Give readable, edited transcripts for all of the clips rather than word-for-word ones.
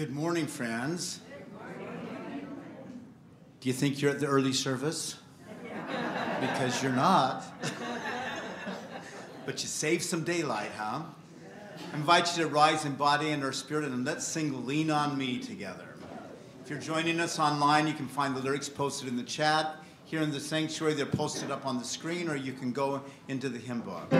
Good morning, friends. Do you think you're at the early service? Because you're not. But you saved some daylight, huh? I invite you to rise in body and our spirit, and let's sing Lean on Me together. If you're joining us online, you can find the lyrics posted in the chat. Here in the sanctuary, they're posted up on the screen, or you can go into the hymn book.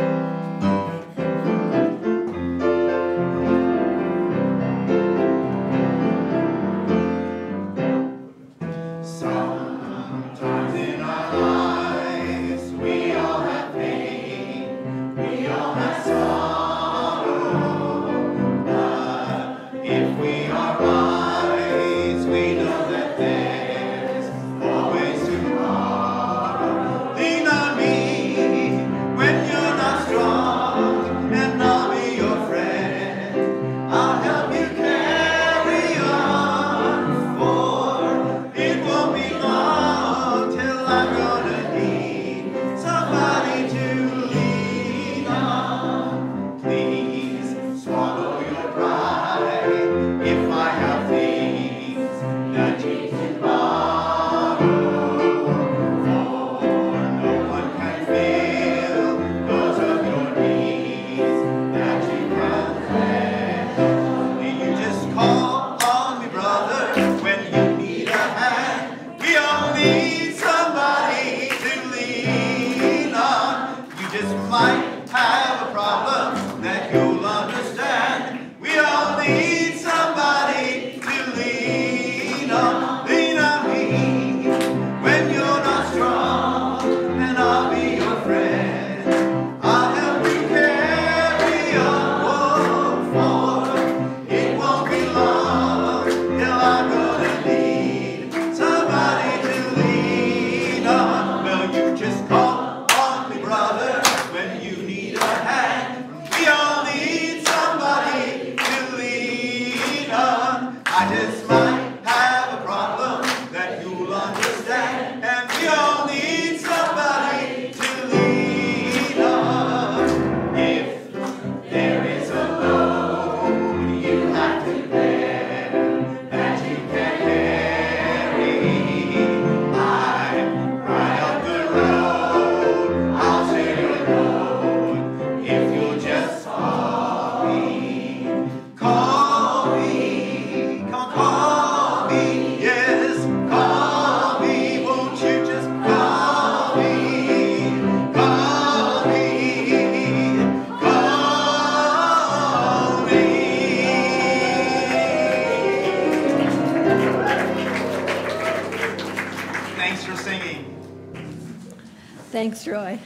Thanks, Roy.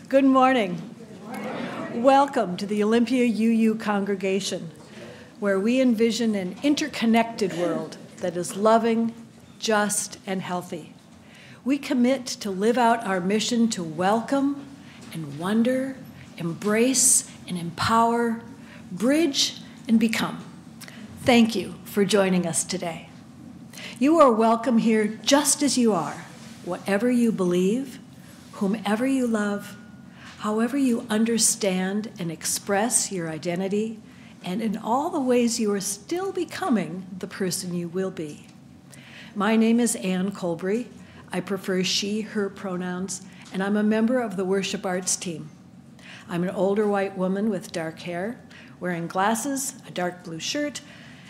Good morning. Welcome to the Olympia UU congregation, where we envision an interconnected world that is loving, just, and healthy. We commit to live out our mission to welcome and wonder, embrace and empower, bridge and become. Thank you for joining us today. You are welcome here just as you are, whatever you believe, whomever you love, however you understand and express your identity, and in all the ways you are still becoming the person you will be. My name is Ann Colbury. I prefer she, her pronouns, and I'm a member of the worship arts team. I'm an older white woman with dark hair, wearing glasses, a dark blue shirt,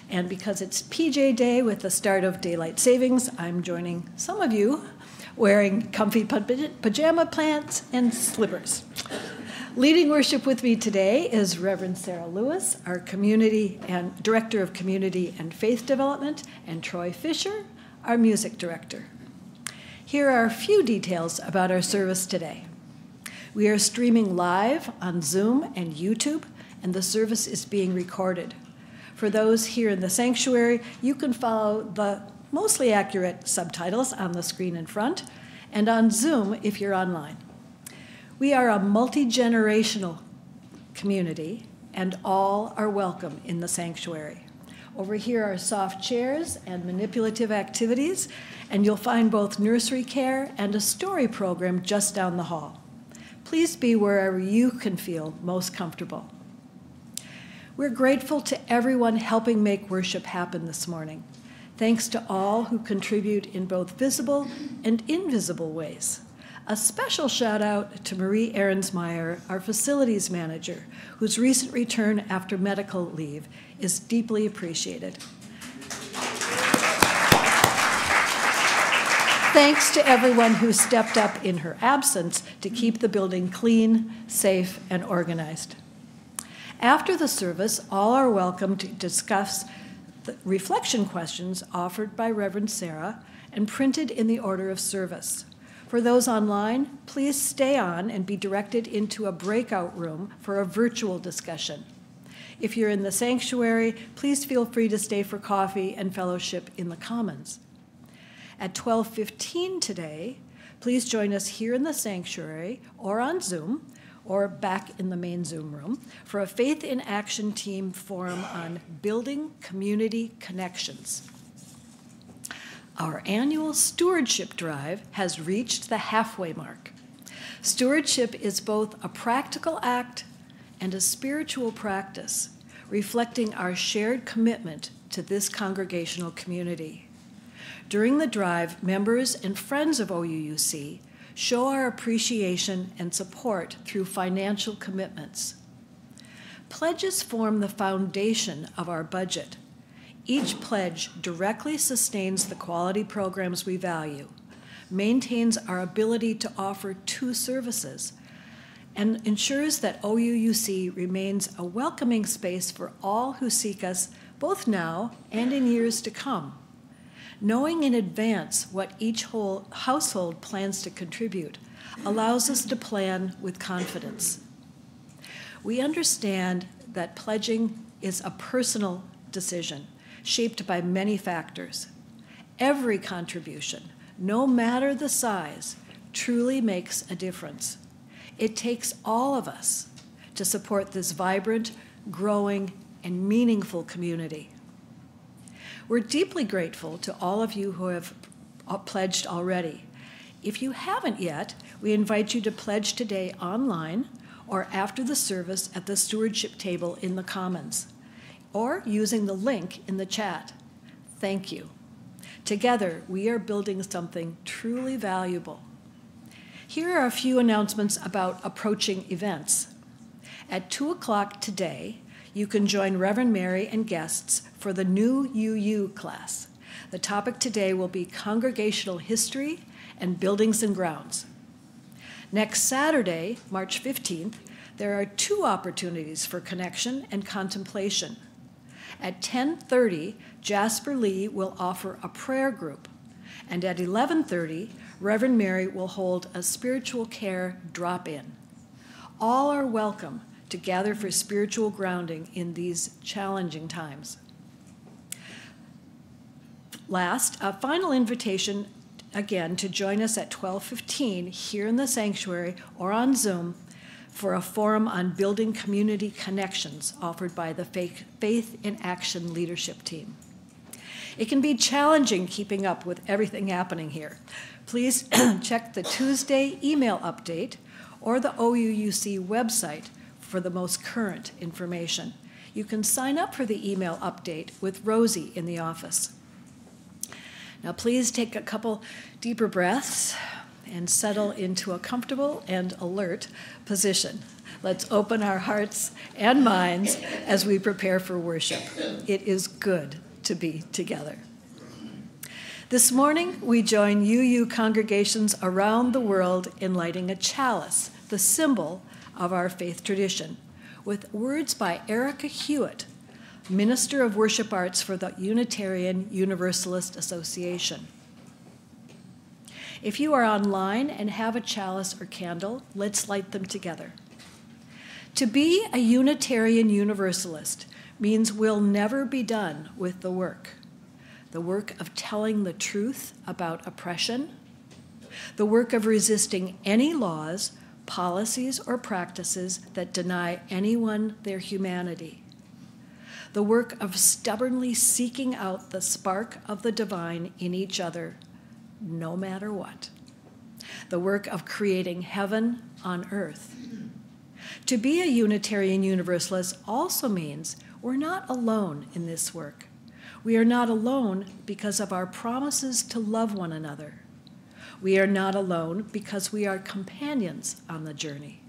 and because it's PJ Day with the start of daylight savings, I'm joining some of you wearing comfy pajama pants and slippers. Leading worship with me today is Reverend Sara Lewis, our community and Director of Community and Faith Development, and Troy Fisher, our music director. Here are a few details about our service today. We are streaming live on Zoom and YouTube, and the service is being recorded. For those here in the sanctuary, you can follow the mostly accurate subtitles on the screen in front, and on Zoom if you're online. We are a multi-generational community, and all are welcome in the sanctuary. Over here are soft chairs and manipulative activities, and you'll find both nursery care and a story program just down the hall. Please be wherever you can feel most comfortable. We're grateful to everyone helping make worship happen this morning. Thanks to all who contribute in both visible and invisible ways. A special shout out to Marie Ahrensmeyer, our facilities manager, whose recent return after medical leave is deeply appreciated. Thanks to everyone who stepped up in her absence to keep the building clean, safe, and organized. After the service, all are welcome to discuss the reflection questions offered by Reverend Sara and printed in the order of service. For those online, please stay on and be directed into a breakout room for a virtual discussion. If you're in the sanctuary, please feel free to stay for coffee and fellowship in the Commons. At 12:15 today, please join us here in the sanctuary or on Zoom or back in the main Zoom room for a Faith in Action team forum on building community connections. Our annual stewardship drive has reached the halfway mark. Stewardship is both a practical act and a spiritual practice, reflecting our shared commitment to this congregational community. During the drive, members and friends of OUUC show our appreciation and support through financial commitments. Pledges form the foundation of our budget. Each pledge directly sustains the quality programs we value, maintains our ability to offer 2 services, and ensures that OUUC remains a welcoming space for all who seek us both now and in years to come. Knowing in advance what each whole household plans to contribute allows us to plan with confidence. We understand that pledging is a personal decision shaped by many factors. Every contribution, no matter the size, truly makes a difference. It takes all of us to support this vibrant, growing, and meaningful community. We're deeply grateful to all of you who have pledged already. If you haven't yet, we invite you to pledge today online or after the service at the stewardship table in the Commons, or using the link in the chat. Thank you. Together, we are building something truly valuable. Here are a few announcements about approaching events. At 2 o'clock today, you can join Reverend Mary and guests for the new UU class. The topic today will be Congregational History and Buildings and Grounds. Next Saturday, March 15th, there are 2 opportunities for connection and contemplation. At 10:30, Jasper Lee will offer a prayer group, and at 11:30, Reverend Mary will hold a spiritual care drop-in. All are welcome to gather for spiritual grounding in these challenging times. Last, a final invitation again to join us at 12:15 here in the sanctuary or on Zoom for a forum on building community connections offered by the Faith in Action leadership team. It can be challenging keeping up with everything happening here. Please check the Tuesday email update or the OUUC website for the most current information. You can sign up for the email update with Rosie in the office. Now please take a couple deeper breaths and settle into a comfortable and alert position. Let's open our hearts and minds as we prepare for worship. It is good to be together. This morning, we join UU congregations around the world in lighting a chalice, the symbol of our faith tradition, with words by Erica Hewitt, Minister of Worship Arts for the Unitarian Universalist Association. If you are online and have a chalice or candle, let's light them together. To be a Unitarian Universalist means we'll never be done with the work of telling the truth about oppression, the work of resisting any laws, policies, or practices that deny anyone their humanity, the work of stubbornly seeking out the spark of the divine in each other, no matter what, the work of creating heaven on earth, To be a Unitarian Universalist also means we're not alone in this work. We are not alone because of our promises to love one another. We are not alone because we are companions on the journey.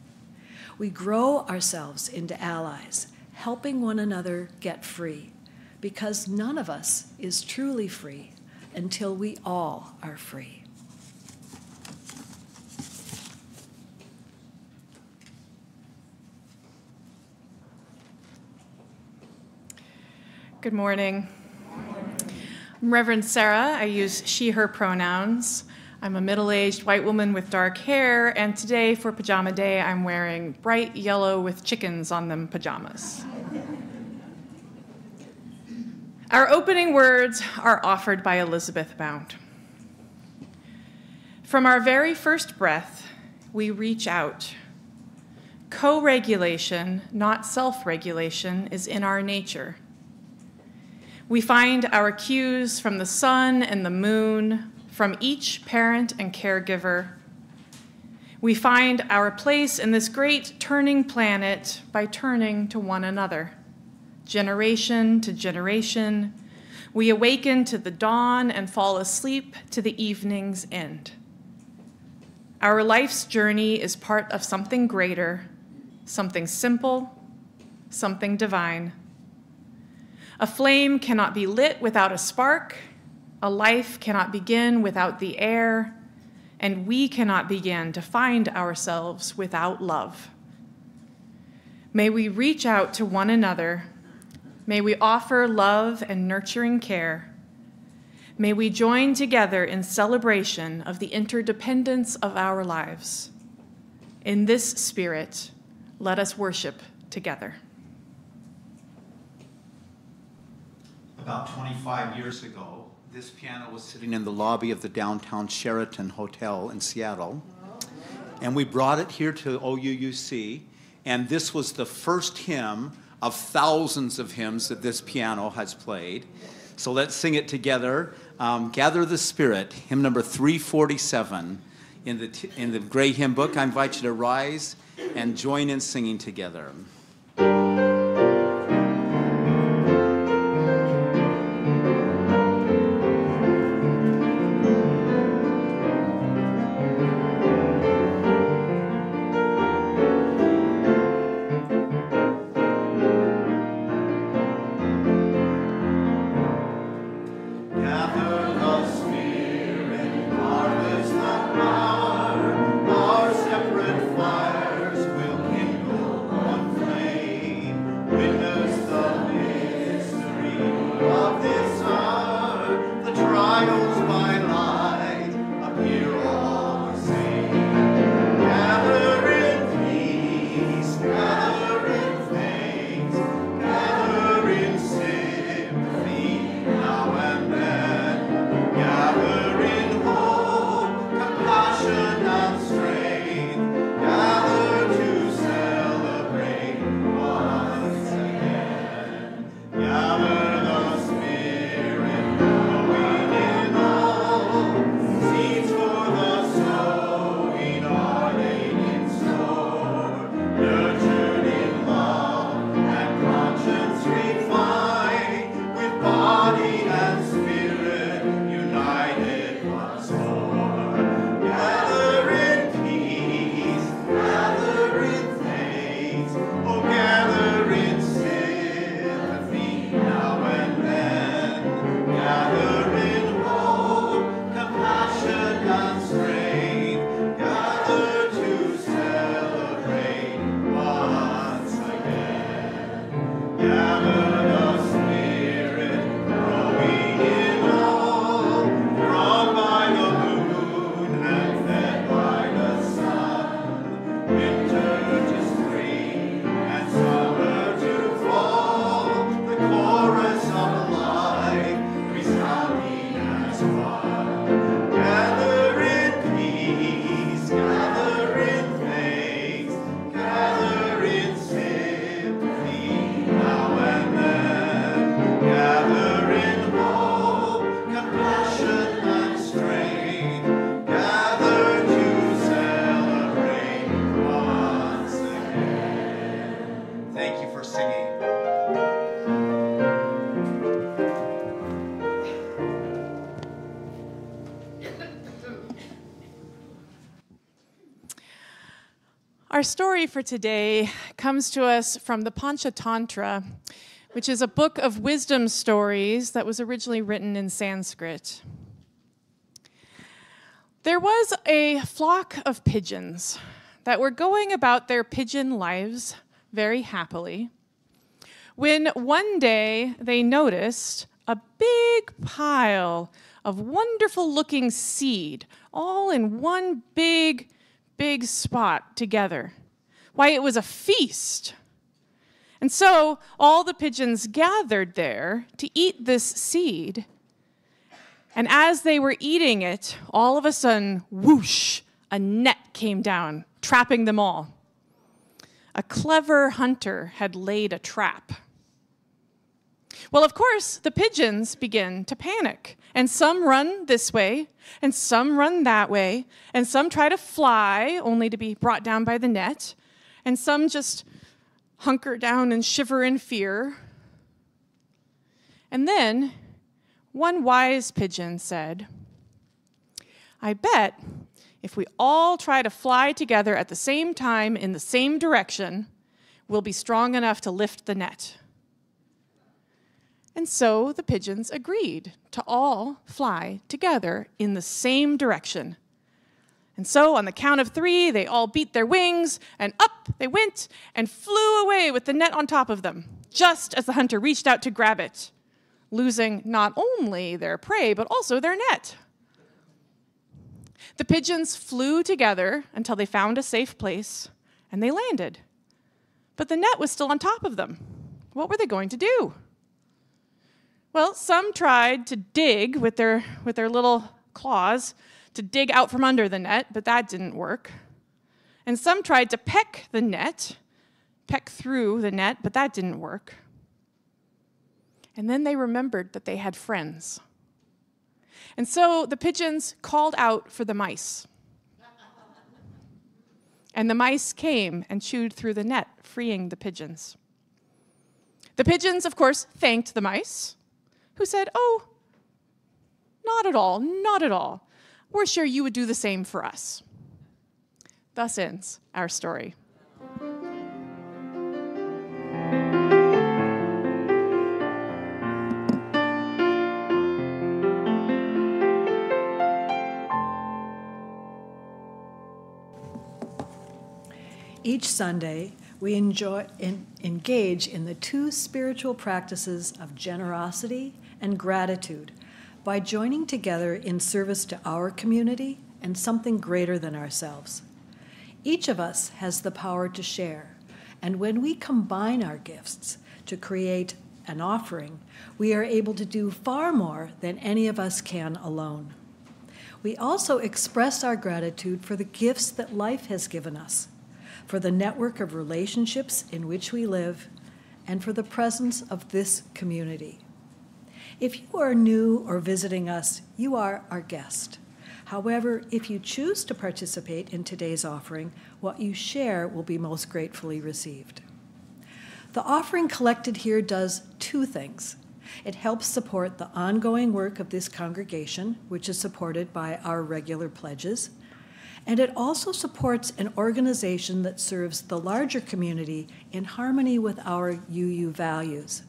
We grow ourselves into allies, helping one another get free, because none of us is truly free until we all are free. Good morning. I'm Reverend Sara. I use she, her pronouns. I'm a middle-aged white woman with dark hair, and today for Pajama Day, I'm wearing bright yellow with chickens on them pajamas. Our opening words are offered by Elizabeth Bound. From our very first breath, we reach out. Co-regulation, not self-regulation, is in our nature. We find our cues from the sun and the moon, from each parent and caregiver. We find our place in this great turning planet by turning to one another. Generation to generation, we awaken to the dawn and fall asleep to the evening's end. Our life's journey is part of something greater, something simple, something divine. A flame cannot be lit without a spark, a life cannot begin without the air, and we cannot begin to find ourselves without love. May we reach out to one another. May we offer love and nurturing care. May we join together in celebration of the interdependence of our lives. In this spirit, let us worship together. About 25 years ago, this piano was sitting in the lobby of the downtown Sheraton Hotel in Seattle. And we brought it here to OUUC, and this was the first hymn of thousands of hymns that this piano has played. So let's sing it together. Gather the Spirit, hymn number 347 in the Gray Hymn Book. I invite you to rise and join in singing together. Our separate fires will kindle one flame. Our story for today comes to us from the Panchatantra, which is a book of wisdom stories that was originally written in Sanskrit. There was a flock of pigeons that were going about their pigeon lives very happily, when one day they noticed a big pile of wonderful-looking seed, all in one big spot together. Why, it was a feast. And so all the pigeons gathered there to eat this seed. And as they were eating it, all of a sudden, whoosh, a net came down, trapping them all. A clever hunter had laid a trap. Well, of course, the pigeons begin to panic, and some run this way, and some run that way, and some try to fly, only to be brought down by the net, and some just hunker down and shiver in fear. And then one wise pigeon said, "I bet if we all try to fly together at the same time in the same direction, we'll be strong enough to lift the net." And so the pigeons agreed to all fly together in the same direction. And so on the count of 3, they all beat their wings, and up they went and flew away with the net on top of them, just as the hunter reached out to grab it, losing not only their prey, but also their net. The pigeons flew together until they found a safe place, and they landed. But the net was still on top of them. What were they going to do? Well, some tried to dig with their little claws to dig out from under the net, but that didn't work. And some tried to peck through the net, but that didn't work. And then they remembered that they had friends. And so the pigeons called out for the mice. And the mice came and chewed through the net, freeing the pigeons. The pigeons, of course, thanked the mice, who said, "Oh, not at all, not at all. We're sure you would do the same for us." Thus ends our story. Each Sunday, we engage in the 2 spiritual practices of generosity and gratitude by joining together in service to our community and something greater than ourselves. Each of us has the power to share, and when we combine our gifts to create an offering, we are able to do far more than any of us can alone. We also express our gratitude for the gifts that life has given us, for the network of relationships in which we live, and for the presence of this community. If you are new or visiting us, you are our guest. However, if you choose to participate in today's offering, what you share will be most gratefully received. The offering collected here does 2 things. It helps support the ongoing work of this congregation, which is supported by our regular pledges, and it also supports an organization that serves the larger community in harmony with our UU values.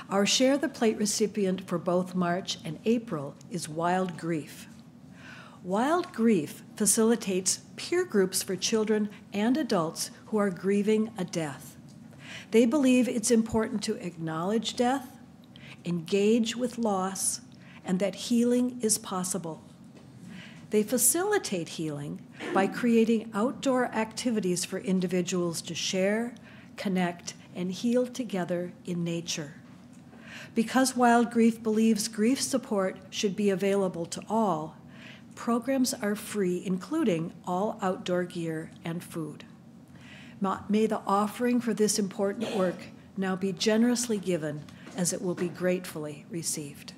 Our Share the Plate recipient for both March and April is Wild Grief. Wild Grief facilitates peer groups for children and adults who are grieving a death. They believe it's important to acknowledge death, engage with loss, and that healing is possible. They facilitate healing by creating outdoor activities for individuals to share, connect, and heal together in nature. Because Wild Grief believes grief support should be available to all, programs are free, including all outdoor gear and food. May the offering for this important work now be generously given, as it will be gratefully received.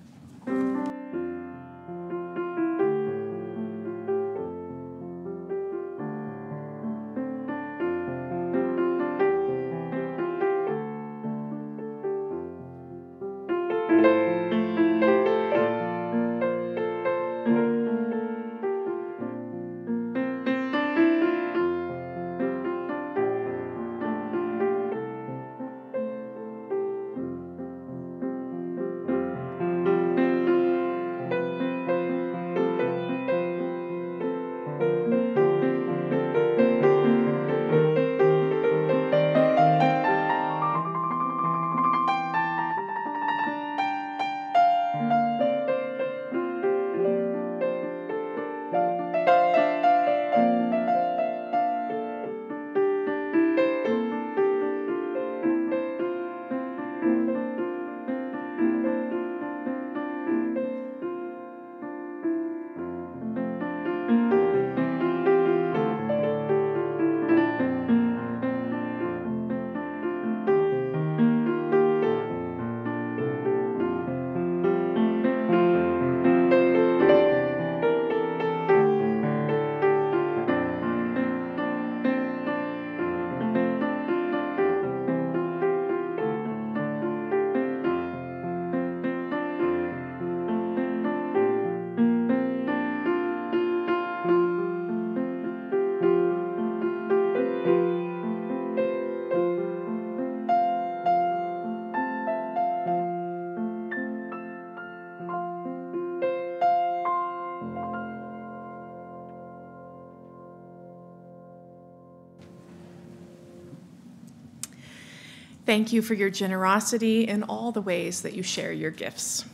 Thank you for your generosity in all the ways that you share your gifts.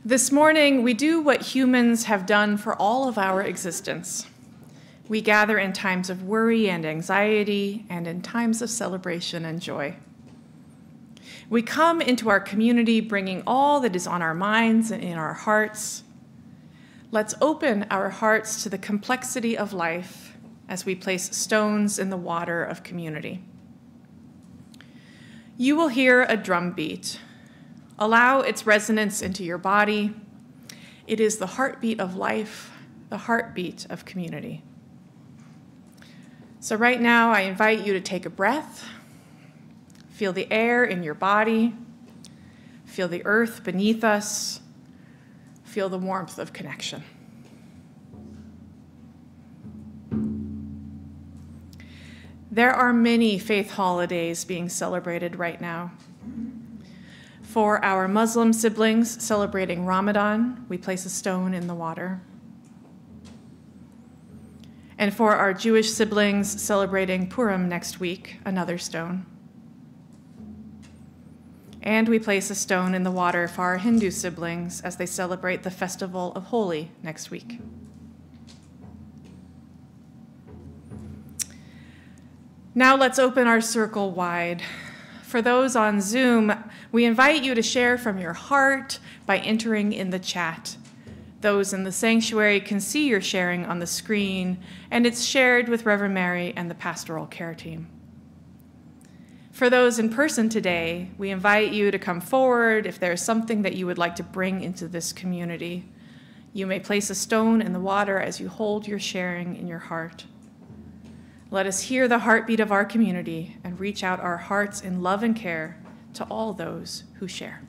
This morning, we do what humans have done for all of our existence. We gather in times of worry and anxiety and in times of celebration and joy. We come into our community bringing all that is on our minds and in our hearts. Let's open our hearts to the complexity of life as we place stones in the water of community. You will hear a drum beat. Allow its resonance into your body. It is the heartbeat of life, the heartbeat of community. So right now, I invite you to take a breath. Feel the air in your body. Feel the earth beneath us. Feel the warmth of connection. There are many faith holidays being celebrated right now. For our Muslim siblings celebrating Ramadan, we place a stone in the water. And for our Jewish siblings celebrating Purim next week, another stone. And we place a stone in the water for our Hindu siblings as they celebrate the festival of Holi next week. Now let's open our circle wide. For those on Zoom, we invite you to share from your heart by entering in the chat. Those in the sanctuary can see your sharing on the screen, and it's shared with Reverend Mary and the pastoral care team. For those in person today, we invite you to come forward if there is something that you would like to bring into this community. You may place a stone in the water as you hold your sharing in your heart. Let us hear the heartbeat of our community and reach out our hearts in love and care to all those who share.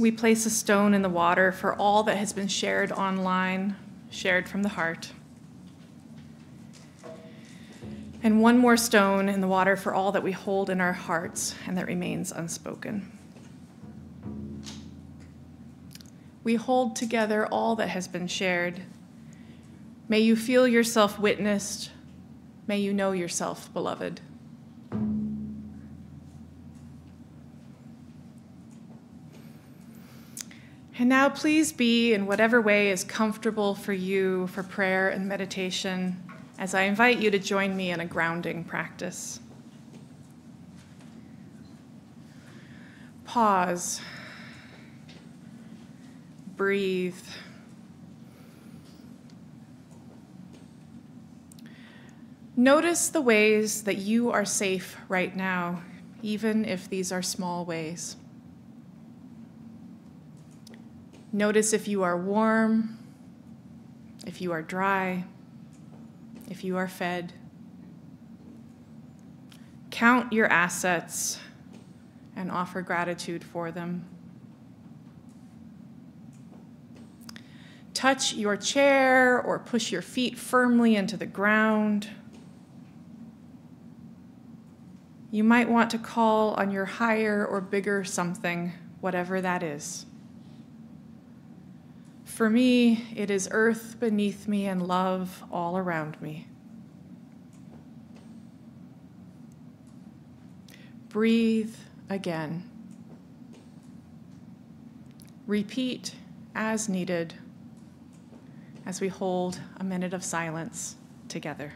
We place a stone in the water for all that has been shared online, shared from the heart. And one more stone in the water for all that we hold in our hearts and that remains unspoken. We hold together all that has been shared. May you feel yourself witnessed. May you know yourself beloved. And now please be in whatever way is comfortable for you for prayer and meditation as I invite you to join me in a grounding practice. Pause. Breathe. Notice the ways that you are safe right now, even if these are small ways. Notice if you are warm, if you are dry, if you are fed. Count your assets and offer gratitude for them. Touch your chair or push your feet firmly into the ground. You might want to call on your higher or bigger something, whatever that is. For me, it is earth beneath me and love all around me. Breathe again. Repeat as needed as we hold a minute of silence together.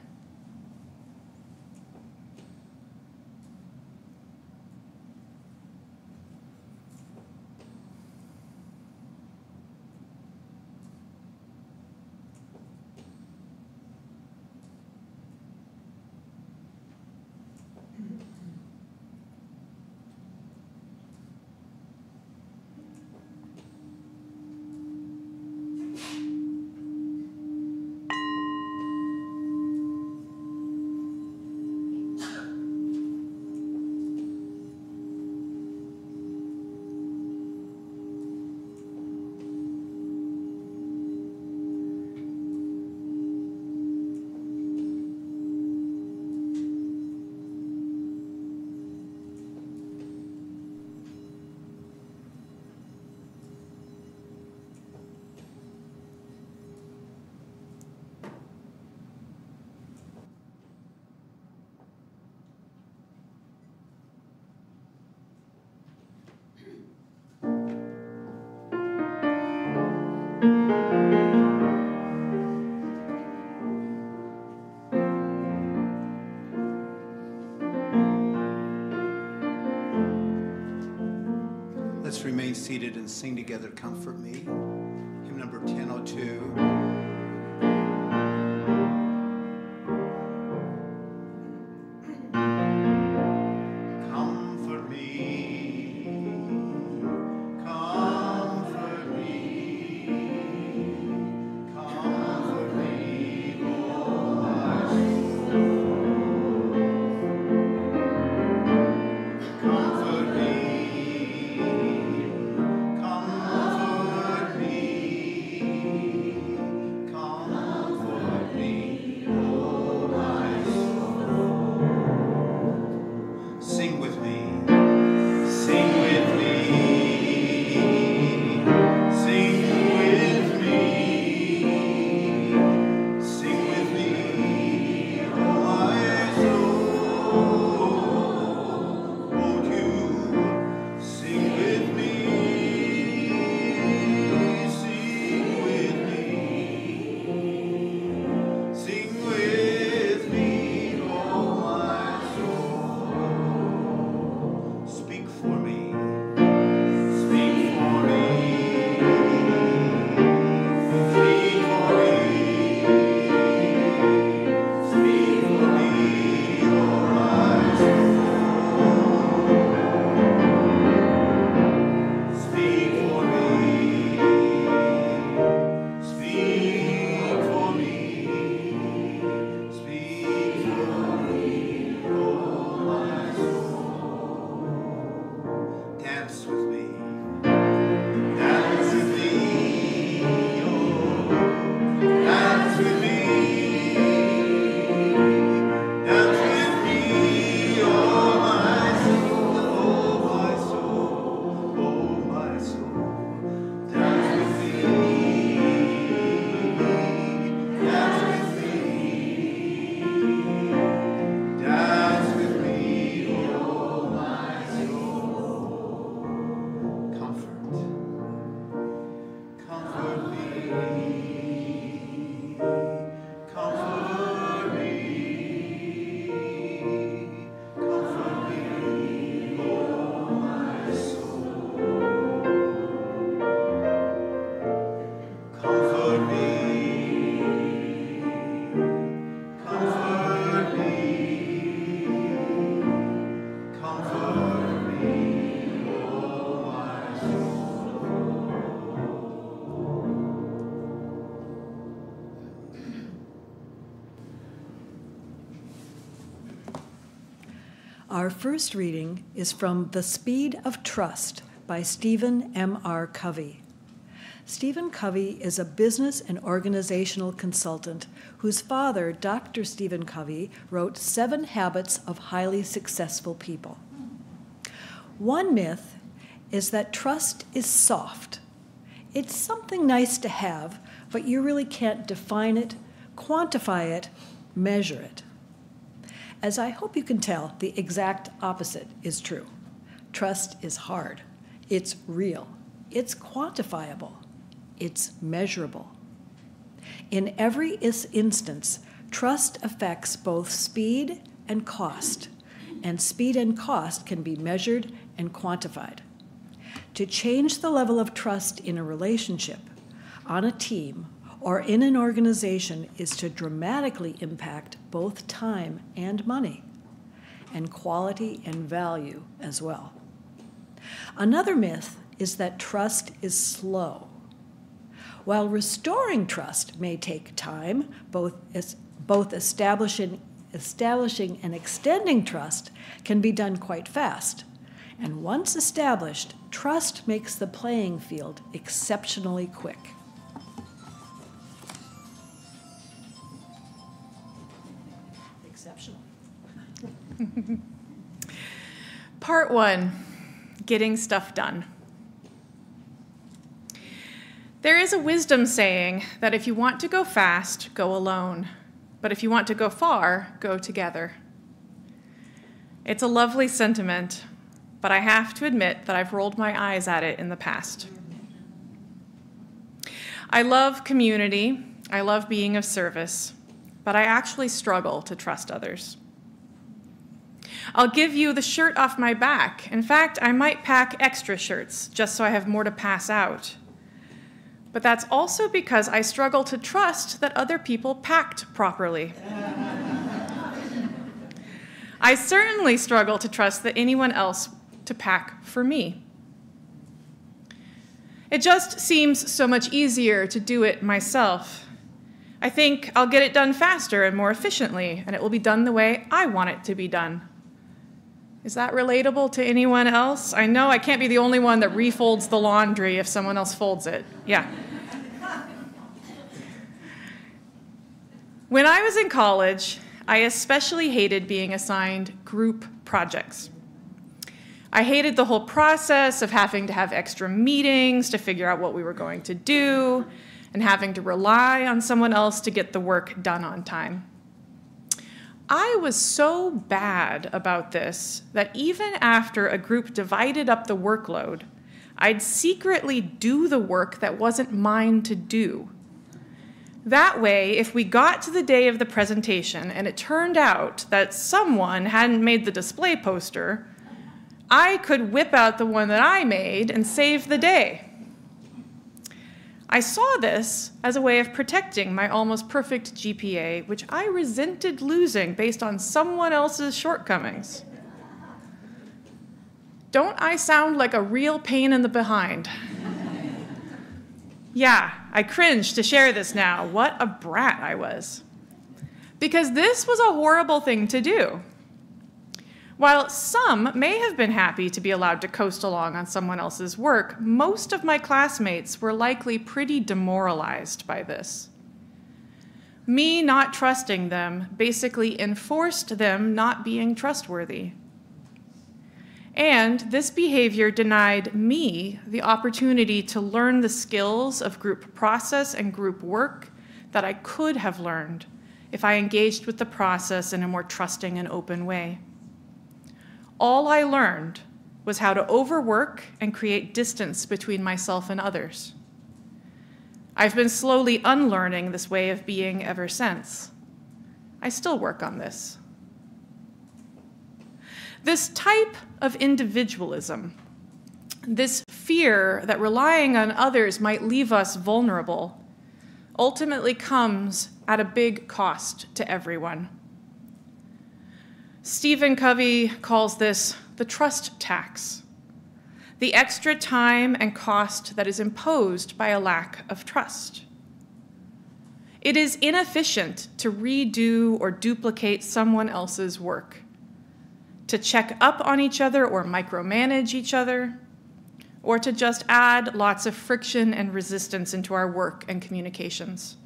Let's remain seated and sing together, Comfort Me. Hymn number 1002. Comfort me, comfort me, comfort me, oh my soul. Comfort me, comfort me, Our first reading is from The Speed of Trust by Stephen M.R. Covey. Stephen Covey is a business and organizational consultant whose father, Dr. Stephen Covey, wrote 7 Habits of Highly Successful People. One myth is that trust is soft. It's something nice to have, but you really can't define it, quantify it, measure it. As I hope you can tell, the exact opposite is true. Trust is hard. It's real. It's quantifiable. It's measurable. In every instance, trust affects both speed and cost, and speed and cost can be measured and quantified. To change the level of trust in a relationship, on a team, or in an organization is to dramatically impact both time and money, and quality and value as well. Another myth is that trust is slow. While restoring trust may take time, both establishing and extending trust can be done quite fast. And once established, trust makes the playing field exceptionally quick. Exceptional. Part 1, getting stuff done. There is a wisdom saying that if you want to go fast, go alone. But if you want to go far, go together. It's a lovely sentiment, but I have to admit that I've rolled my eyes at it in the past. I love community, I love being of service, but I actually struggle to trust others. I'll give you the shirt off my back. In fact, I might pack extra shirts just so I have more to pass out. But that's also because I struggle to trust that other people packed properly. I certainly struggle to trust that anyone else to pack for me. It just seems so much easier to do it myself. I think I'll get it done faster and more efficiently, and it will be done the way I want it to be done. Is that relatable to anyone else? I know I can't be the only one that refolds the laundry if someone else folds it. Yeah. When I was in college, I especially hated being assigned group projects. I hated the whole process of having to have extra meetings to figure out what we were going to do and having to rely on someone else to get the work done on time. I was so bad about this that even after a group divided up the workload, I'd secretly do the work that wasn't mine to do. That way, if we got to the day of the presentation and it turned out that someone hadn't made the display poster, I could whip out the one that I made and save the day. I saw this as a way of protecting my almost perfect GPA, which I resented losing based on someone else's shortcomings. Don't I sound like a real pain in the behind? Yeah, I cringe to share this now. What a brat I was. Because this was a horrible thing to do. While some may have been happy to be allowed to coast along on someone else's work, most of my classmates were likely pretty demoralized by this. Me not trusting them basically enforced them not being trustworthy. And this behavior denied me the opportunity to learn the skills of group process and group work that I could have learned if I engaged with the process in a more trusting and open way. All I learned was how to overwork and create distance between myself and others. I've been slowly unlearning this way of being ever since. I still work on this. This type of individualism, this fear that relying on others might leave us vulnerable, ultimately comes at a big cost to everyone. Stephen Covey calls this the trust tax, the extra time and cost that is imposed by a lack of trust. It is inefficient to redo or duplicate someone else's work, to check up on each other or micromanage each other, or to just add lots of friction and resistance into our work and communications.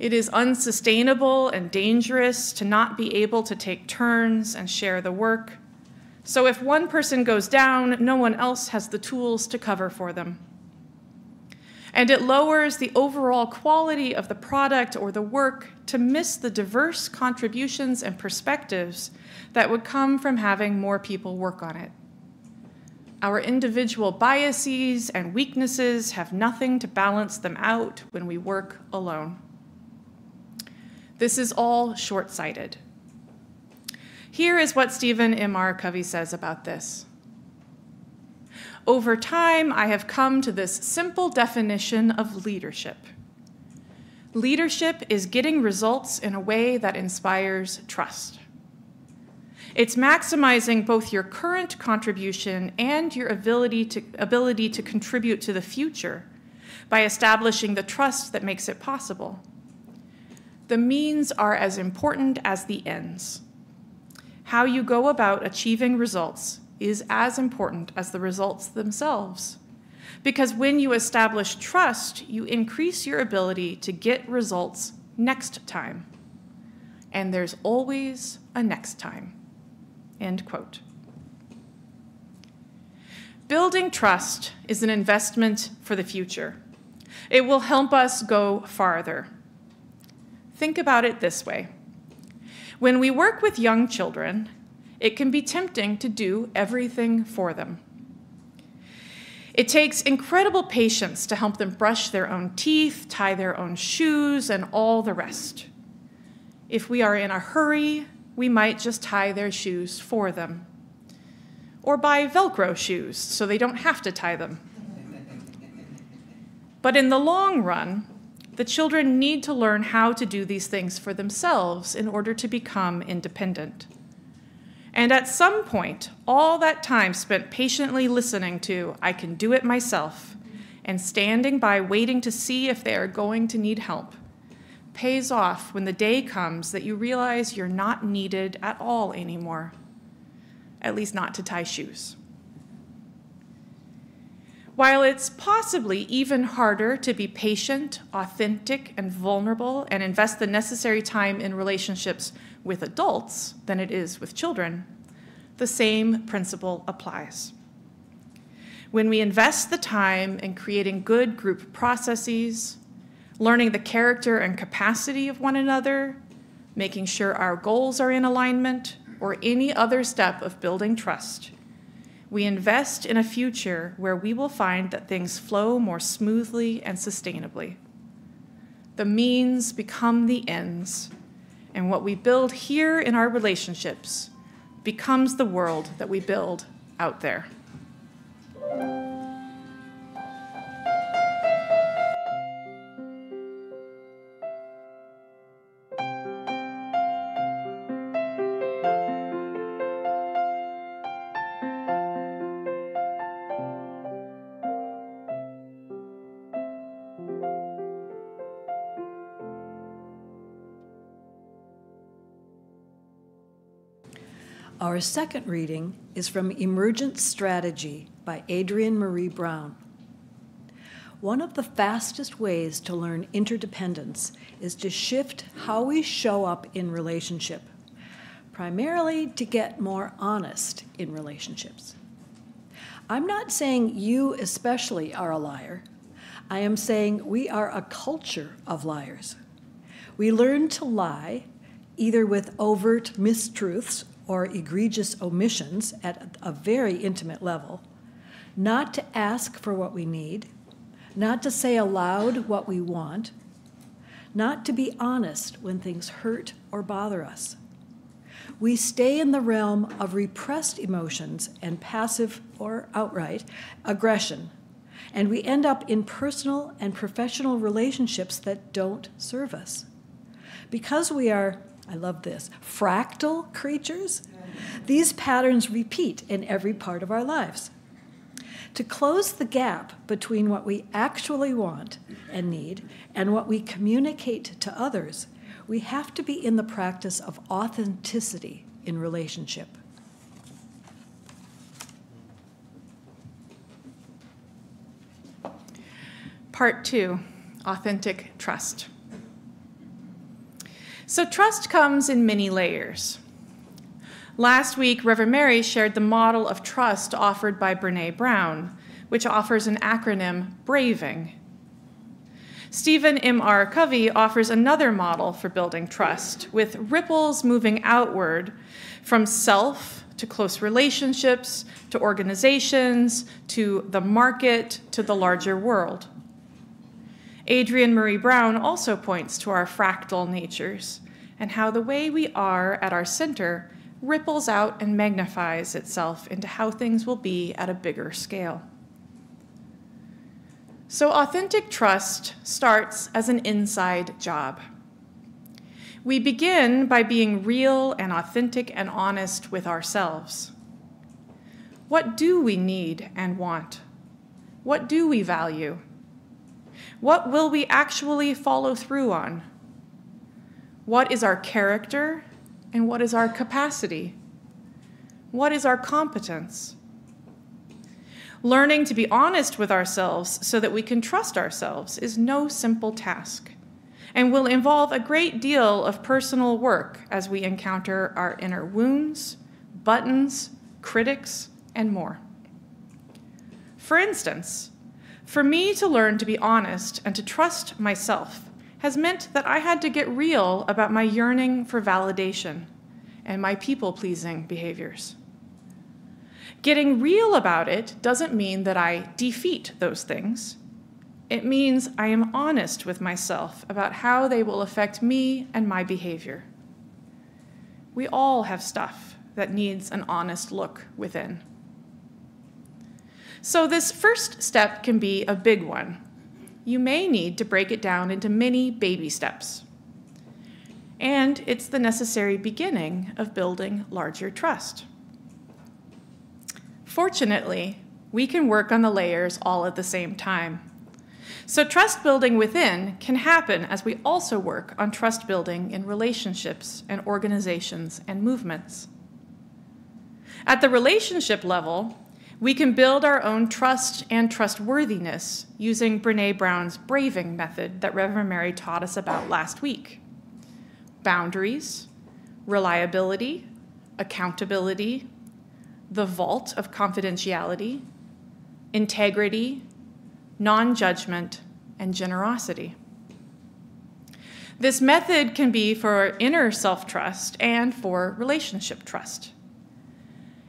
It is unsustainable and dangerous to not be able to take turns and share the work. So if one person goes down, no one else has the tools to cover for them. And it lowers the overall quality of the product or the work to miss the diverse contributions and perspectives that would come from having more people work on it. Our individual biases and weaknesses have nothing to balance them out when we work alone. This is all short-sighted. Here is what Stephen M. R. Covey says about this. Over time, I have come to this simple definition of leadership. Leadership is getting results in a way that inspires trust. It's maximizing both your current contribution and your ability to contribute to the future by establishing the trust that makes it possible. The means are as important as the ends. How you go about achieving results is as important as the results themselves. Because when you establish trust, you increase your ability to get results next time. And there's always a next time. End quote. Building trust is an investment for the future. It will help us go farther. Think about it this way. When we work with young children, it can be tempting to do everything for them. It takes incredible patience to help them brush their own teeth, tie their own shoes, and all the rest. If we are in a hurry, we might just tie their shoes for them. Or buy Velcro shoes so they don't have to tie them. But in the long run, the children need to learn how to do these things for themselves in order to become independent. And at some point, all that time spent patiently listening to, I can do it myself, and standing by waiting to see if they are going to need help, pays off when the day comes that you realize you're not needed at all anymore, at least not to tie shoes. While it's possibly even harder to be patient, authentic, and vulnerable and invest the necessary time in relationships with adults than it is with children, the same principle applies. When we invest the time in creating good group processes, learning the character and capacity of one another, making sure our goals are in alignment, or any other step of building trust, we invest in a future where we will find that things flow more smoothly and sustainably. The means become the ends, and what we build here in our relationships becomes the world that we build out there. Our second reading is from Emergent Strategy by Adrienne Marie Brown. One of the fastest ways to learn interdependence is to shift how we show up in relationship, primarily to get more honest in relationships. I'm not saying you especially are a liar. I am saying we are a culture of liars. We learn to lie, either with overt mistruths or egregious omissions at a very intimate level, not to ask for what we need, not to say aloud what we want, not to be honest when things hurt or bother us. We stay in the realm of repressed emotions and passive or outright aggression, and we end up in personal and professional relationships that don't serve us. Because we are, I love this, fractal creatures, these patterns repeat in every part of our lives. To close the gap between what we actually want and need and what we communicate to others, we have to be in the practice of authenticity in relationship. Part 2, authentic trust. So trust comes in many layers. Last week, Reverend Mary shared the model of trust offered by Brené Brown, which offers an acronym, BRAVING. Stephen M.R. Covey offers another model for building trust, with ripples moving outward from self to close relationships, to organizations, to the market, to the larger world. Adrienne Marie Brown also points to our fractal natures and how the way we are at our center ripples out and magnifies itself into how things will be at a bigger scale. So authentic trust starts as an inside job. We begin by being real and authentic and honest with ourselves. What do we need and want? What do we value? What will we actually follow through on? What is our character and what is our capacity? What is our competence? Learning to be honest with ourselves so that we can trust ourselves is no simple task and will involve a great deal of personal work as we encounter our inner wounds, buttons, critics, and more. For instance, for me to learn to be honest and to trust myself has meant that I had to get real about my yearning for validation and my people-pleasing behaviors. Getting real about it doesn't mean that I defeat those things. It means I am honest with myself about how they will affect me and my behavior. We all have stuff that needs an honest look within. So this first step can be a big one. You may need to break it down into many baby steps. And it's the necessary beginning of building larger trust. Fortunately, we can work on the layers all at the same time. So trust building within can happen as we also work on trust building in relationships and organizations and movements. At the relationship level, we can build our own trust and trustworthiness using Brené Brown's braving method that Reverend Mary taught us about last week. Boundaries, reliability, accountability, the vault of confidentiality, integrity, non-judgment, and generosity. This method can be for inner self-trust and for relationship trust.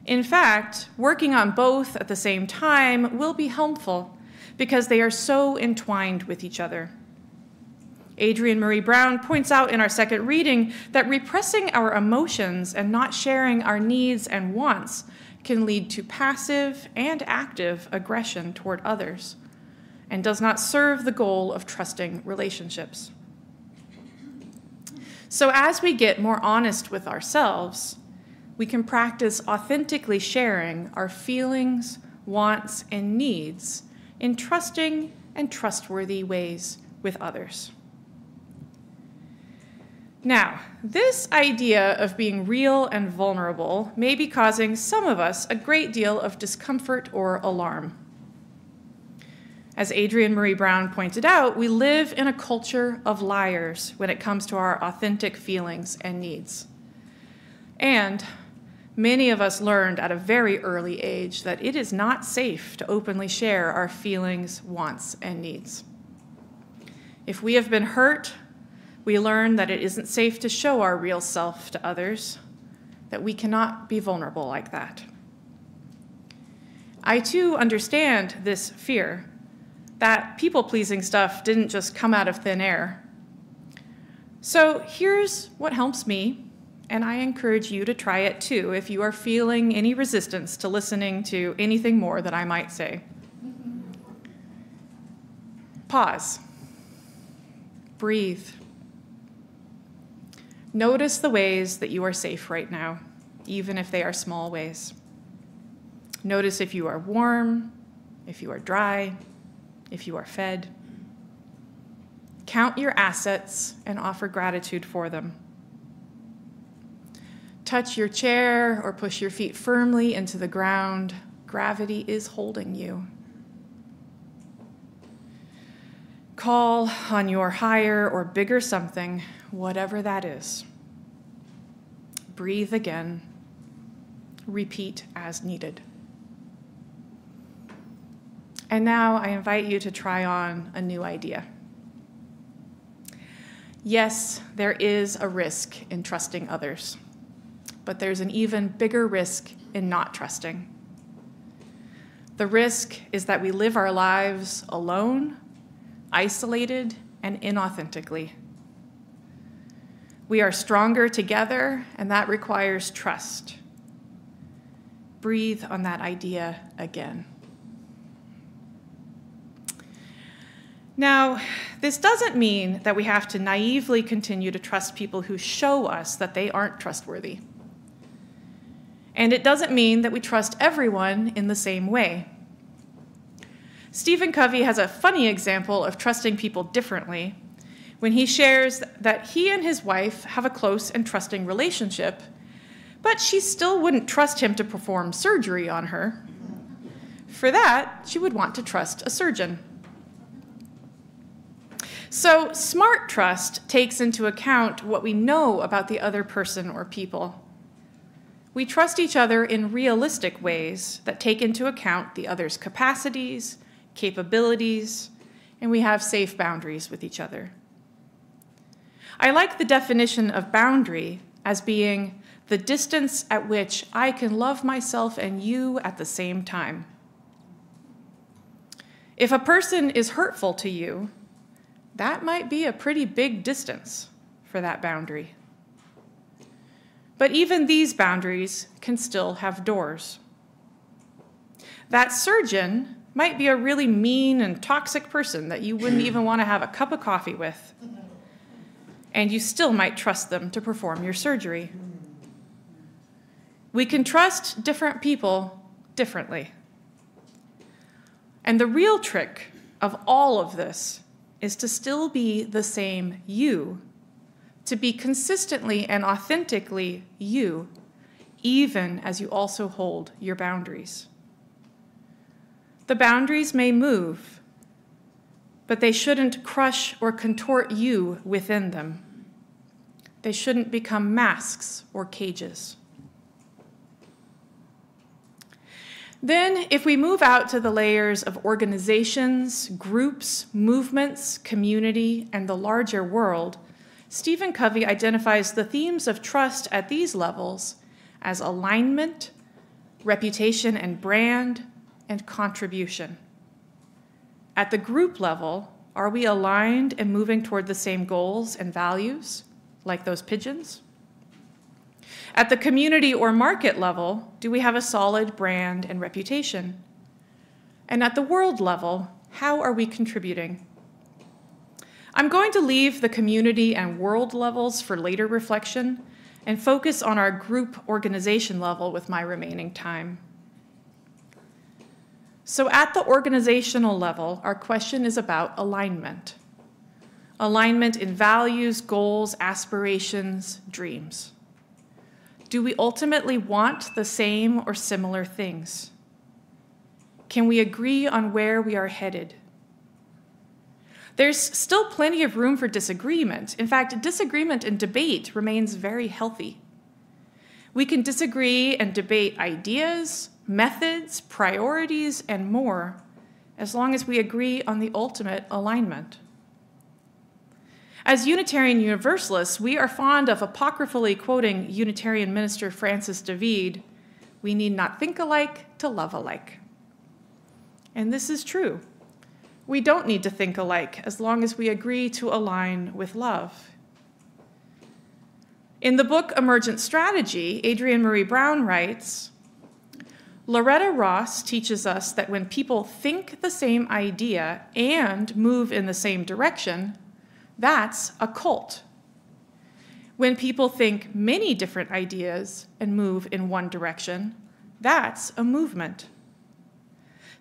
In fact, working on both at the same time will be helpful because they are so entwined with each other. Adrienne Marie Brown points out in our second reading that repressing our emotions and not sharing our needs and wants can lead to passive and active aggression toward others and does not serve the goal of trusting relationships. So as we get more honest with ourselves, we can practice authentically sharing our feelings, wants, and needs in trusting and trustworthy ways with others. Now, this idea of being real and vulnerable may be causing some of us a great deal of discomfort or alarm. As Adrienne Marie Brown pointed out, we live in a culture of liars when it comes to our authentic feelings and needs. And many of us learned at a very early age that it is not safe to openly share our feelings, wants, and needs. If we have been hurt, we learn that it isn't safe to show our real self to others, that we cannot be vulnerable like that. I too understand this fear, that people-pleasing stuff didn't just come out of thin air. So here's what helps me, and I encourage you to try it too if you are feeling any resistance to listening to anything more that I might say. Pause. Breathe. Notice the ways that you are safe right now, even if they are small ways. Notice if you are warm, if you are dry, if you are fed. Count your assets and offer gratitude for them. touch your chair or push your feet firmly into the ground, gravity is holding you. Call on your higher or bigger something, whatever that is. Breathe again. Repeat as needed. And now I invite you to try on a new idea. Yes, there is a risk in trusting others, but there's an even bigger risk in not trusting. The risk is that we live our lives alone, isolated, and inauthentically. We are stronger together, and that requires trust. Breathe on that idea again. Now, this doesn't mean that we have to naively continue to trust people who show us that they aren't trustworthy. And it doesn't mean that we trust everyone in the same way. Stephen Covey has a funny example of trusting people differently when he shares that he and his wife have a close and trusting relationship, but she still wouldn't trust him to perform surgery on her. For that, she would want to trust a surgeon. So smart trust takes into account what we know about the other person or people. We trust each other in realistic ways that take into account the other's capacities, capabilities, and we have safe boundaries with each other. I like the definition of boundary as being the distance at which I can love myself and you at the same time. If a person is hurtful to you, that might be a pretty big distance for that boundary. But even these boundaries can still have doors. That surgeon might be a really mean and toxic person that you wouldn't even want to have a cup of coffee with, and you still might trust them to perform your surgery. We can trust different people differently. And the real trick of all of this is to still be the same you, to be consistently and authentically you, even as you also hold your boundaries. The boundaries may move, but they shouldn't crush or contort you within them. They shouldn't become masks or cages. Then, if we move out to the layers of organizations, groups, movements, community, and the larger world, Stephen Covey identifies the themes of trust at these levels as alignment, reputation and brand, and contribution. At the group level, are we aligned and moving toward the same goals and values, like those pigeons? At the community or market level, do we have a solid brand and reputation? And at the world level, how are we contributing? I'm going to leave the community and world levels for later reflection and focus on our group organization level with my remaining time. So at the organizational level, our question is about alignment. Alignment in values, goals, aspirations, dreams. Do we ultimately want the same or similar things? Can we agree on where we are headed? There's still plenty of room for disagreement. In fact, disagreement and debate remains very healthy. We can disagree and debate ideas, methods, priorities, and more, as long as we agree on the ultimate alignment. As Unitarian Universalists, we are fond of apocryphally quoting Unitarian minister Francis David, "We need not think alike to love alike." And this is true. We don't need to think alike as long as we agree to align with love. In the book Emergent Strategy, Adrienne Marie Brown writes, Loretta Ross teaches us that when people think the same idea and move in the same direction, that's a cult. When people think many different ideas and move in one direction, that's a movement.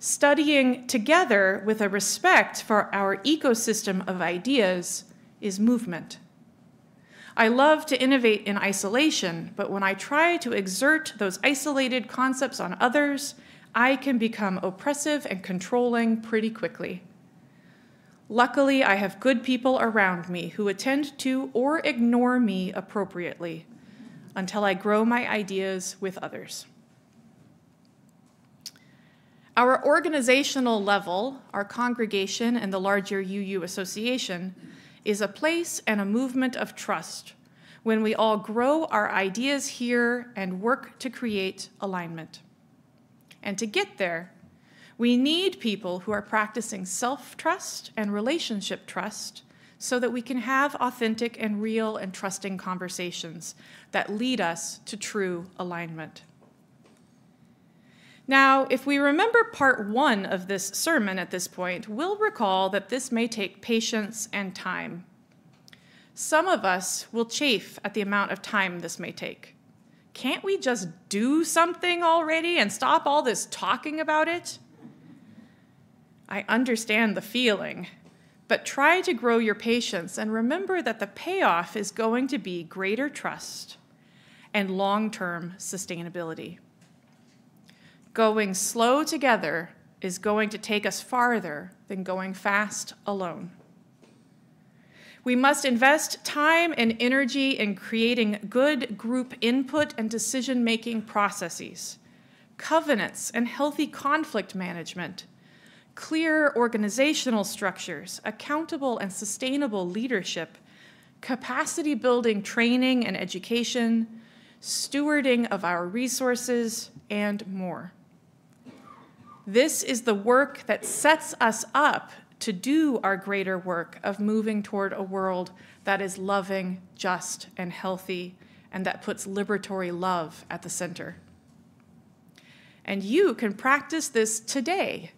Studying together with a respect for our ecosystem of ideas is movement. I love to innovate in isolation, but when I try to exert those isolated concepts on others, I can become oppressive and controlling pretty quickly. Luckily, I have good people around me who attend to or ignore me appropriately until I grow my ideas with others. Our organizational level, our congregation and the larger UU association, is a place and a movement of trust when we all grow our ideas here and work to create alignment. And to get there, we need people who are practicing self-trust and relationship trust so that we can have authentic and real and trusting conversations that lead us to true alignment. Now, if we remember part 1 of this sermon at this point, we'll recall that this may take patience and time. Some of us will chafe at the amount of time this may take. Can't we just do something already and stop all this talking about it? I understand the feeling, but try to grow your patience and remember that the payoff is going to be greater trust and long-term sustainability. Going slow together is going to take us farther than going fast alone. We must invest time and energy in creating good group input and decision-making processes, covenants and healthy conflict management, clear organizational structures, accountable and sustainable leadership, capacity-building training and education, stewarding of our resources, and more. This is the work that sets us up to do our greater work of moving toward a world that is loving, just, and healthy, and that puts liberatory love at the center. And you can practice this today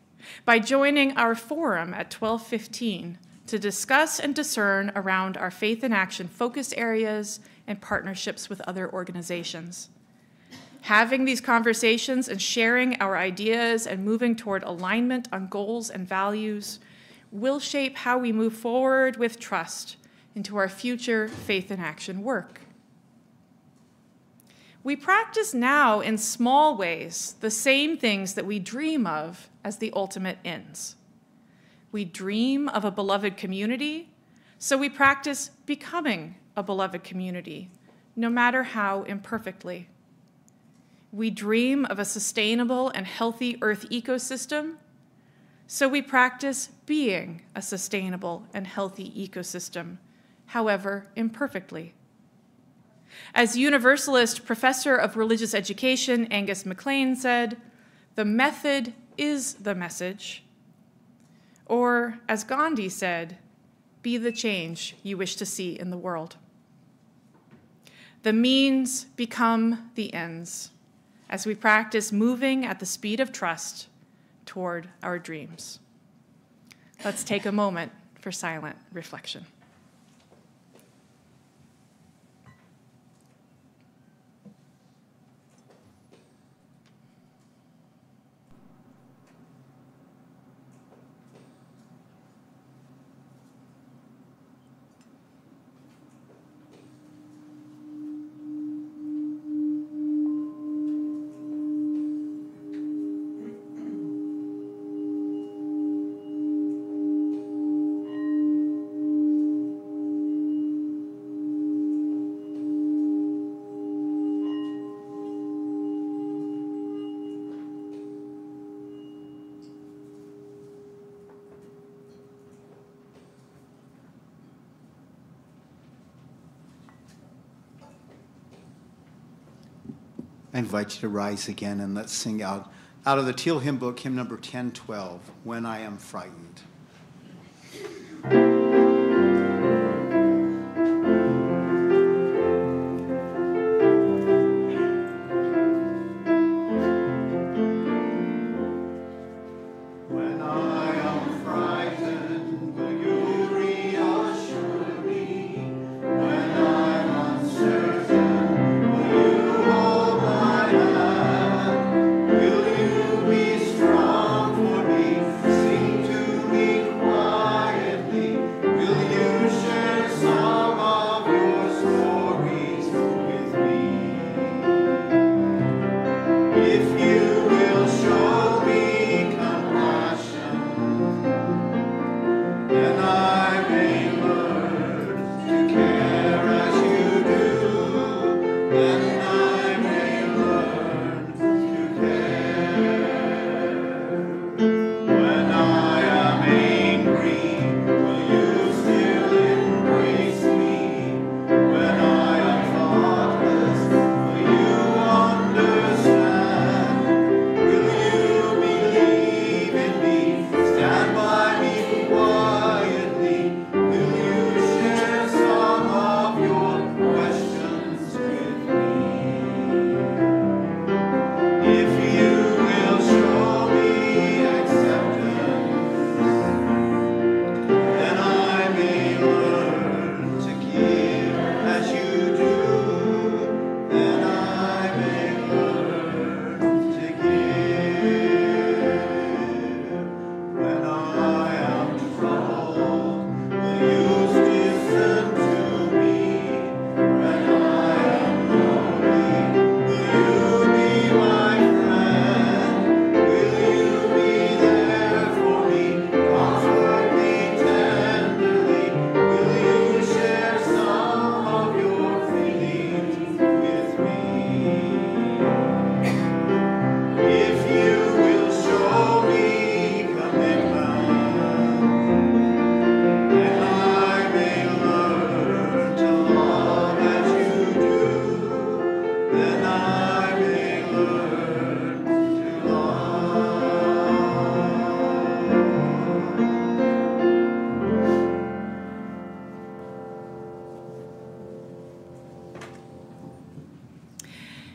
by joining our forum at 12:15 to discuss and discern around our faith in action focus areas and partnerships with other organizations. Having these conversations and sharing our ideas and moving toward alignment on goals and values will shape how we move forward with trust into our future faith in action work. We practice now in small ways the same things that we dream of as the ultimate ends. We dream of a beloved community, so we practice becoming a beloved community, no matter how imperfectly. We dream of a sustainable and healthy Earth ecosystem, so we practice being a sustainable and healthy ecosystem, however imperfectly. As Universalist professor of religious education Angus MacLean said, "The method is the message." Or, as Gandhi said, "Be the change you wish to see in the world." The means become the ends as we practice moving at the speed of trust toward our dreams. Let's take a moment for silent reflection. I invite you to rise again and let's sing out of the Teal hymn book, hymn number 1012, When I Am Frightened. Will you be strong for me? Sing to me.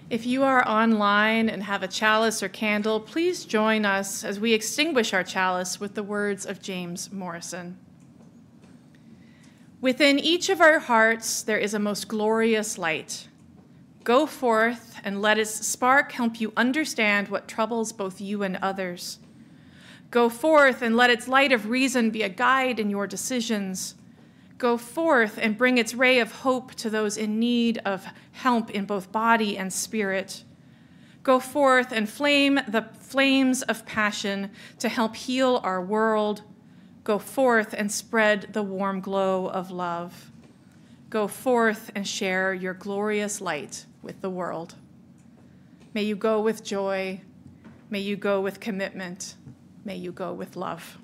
If you are online and have a chalice or candle, please join us as we extinguish our chalice with the words of James Morrison. Within each of our hearts there is a most glorious light. Go forth and let its spark help you understand what troubles both you and others. Go forth and let its light of reason be a guide in your decisions. Go forth and bring its ray of hope to those in need of help in both body and spirit. Go forth and flame the flames of passion to help heal our world. Go forth and spread the warm glow of love. Go forth and share your glorious light with the world. May you go with joy. May you go with commitment. May you go with love.